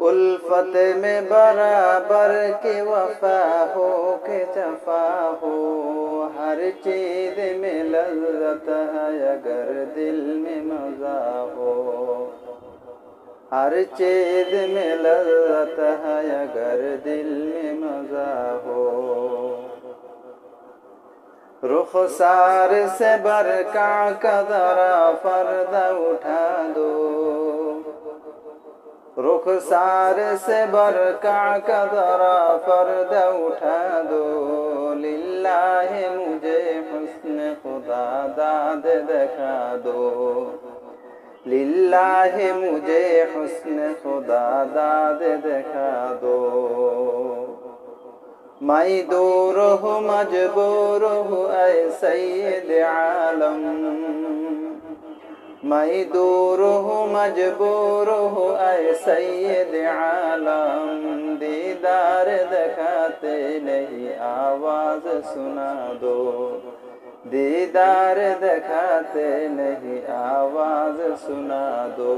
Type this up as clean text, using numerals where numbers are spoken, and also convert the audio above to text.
उल्फत में बराबर के वफा हो के जफा हो, हर चीज में लज्जत है अगर दिल में मजा हो, हर चीज में लज्जत है अगर दिल में मजा हो। रुखसार से बरका का जरा पर्दा उठा दो, रुखसार से बरका का जरा पर्दा उठा दो, लिल्लाह मुझे हुस्न खुदा दाद दिखा दो, लिल्लाह मुझे हुस्न खुदा दाद दिखा दो। मैं दूर हूँ मजबूर हूँ ऐ सैयद आलम, मैं दूर हूँ मजबूर हूँ ऐ सैयद आलम, दीदार दिखाते नहीं आवाज सुना दो, दीदार दिखाते नहीं आवाज सुना दो।